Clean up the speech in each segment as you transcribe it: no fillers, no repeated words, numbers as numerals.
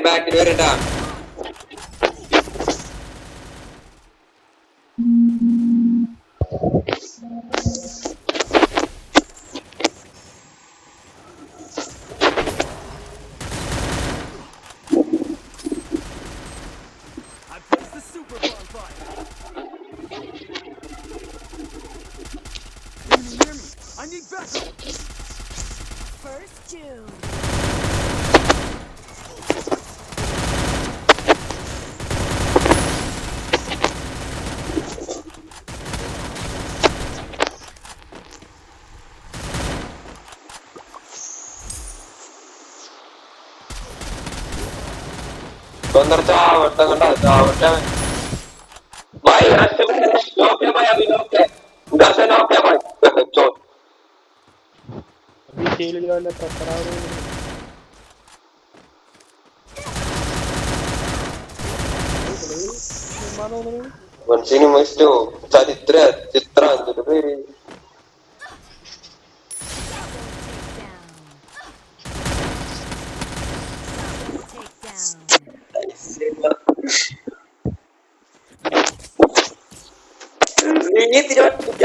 ബാക്കിൽ വരട്ടാ. ചാവട്ടെ കണ്ട ചാവട്ടെ. ചരിത്ര ചിത്ര എന്തൊരു പേര്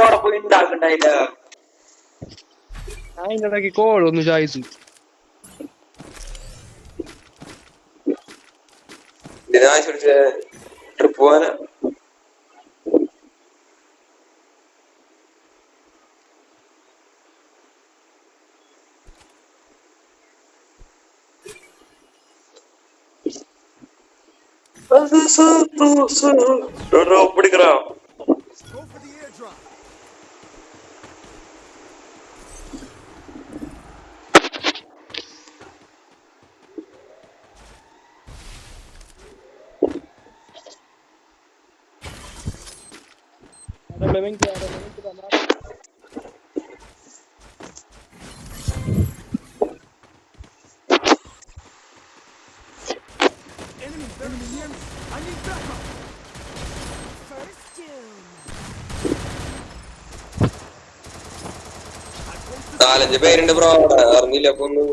അവിടെ പോയി ഉണ്ടാക്കണ്ടായില്ല. അതിനിടയ്ക്ക് കോളൊന്ന് ചായച്ചു. ട്രിപ്പ് പോവാനാ. പിടിക്കറാ നാലഞ്ച് പേരുണ്ട് ബ്രോ അവിടെ അറിഞ്ഞില്ല അപ്പൊ ഒന്ന്.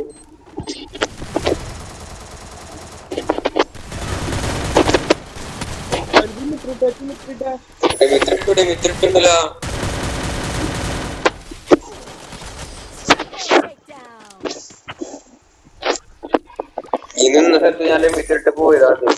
മിത്തിട്ടുണ്ടല്ലോ. ഈ നിന്ന സ്ഥലത്ത് ഞാൻ മിത്തിട്ട് പോയതാണ്.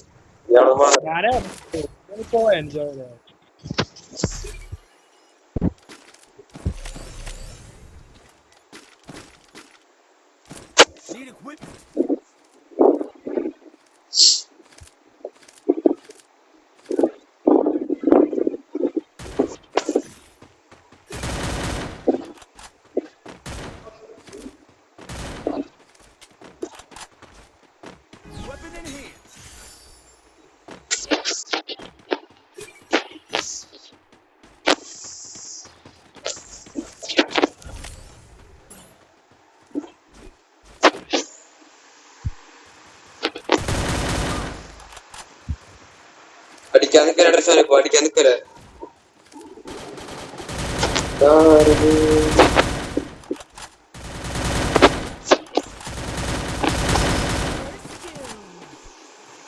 അടിക്കാൻ നിക്കല ഡ്രസ്സാണ് ഇപ്പൊ അടിക്കാൻ നിക്കല.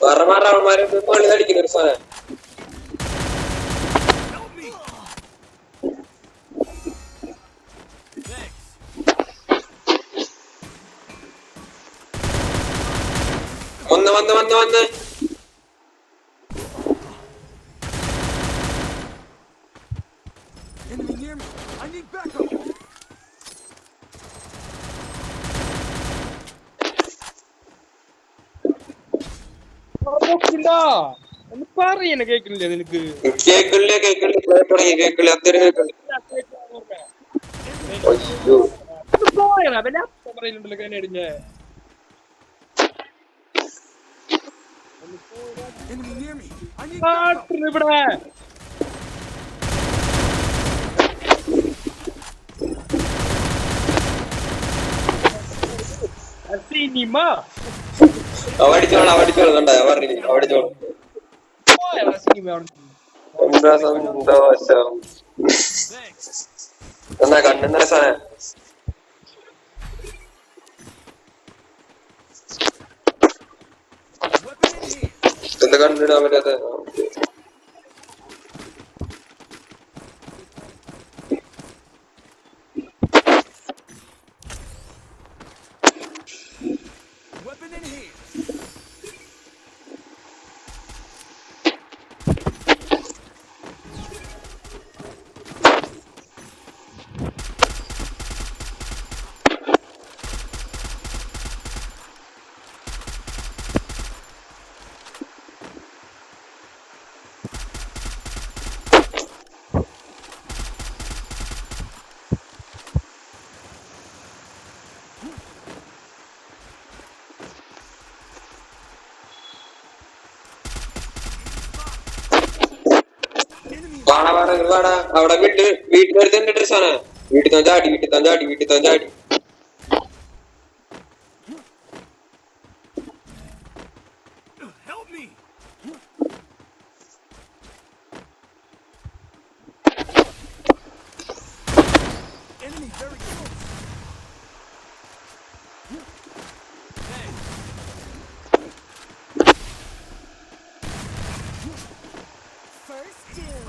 വേറെ വേറെ ആൾമാരെ പള്ളി അടിക്കുന്ന ഒരു സാധനം. വന്ന് വന്ന് വന്ന് വന്ന് ഒന്ന് പറയണ കേൾക്കുന്നില്ലേ നിനക്ക്? കേക്കില്ല കേക്കില്ല തുടങ്ങി കേക്കില്ല അത്രയും കേക്കില്ല. പറയുന്നുണ്ടല്ലോ കനടിഞ്ഞ ഇവിടെ സിനിമ അവടിച്ചോളാം അവടിച്ചോളാം കണ്ട പറഞ്ഞു അവടിച്ചോളാം. എന്താ സന്തോഷം എന്നാ കണ്ണെന്ന സാധനം. എന്താ കണ്ടിടാൻ പറ്റാത്ത Weapon in here. വാടാ അവിടെ വീട്ടിനടുത്ത് എന്റെ ഡ്രസ്സാണ് വീട്ടിൽ തന്നെ ചാടി Help me. Enemy very close. Hey. First doom.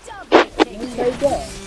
Double takedown.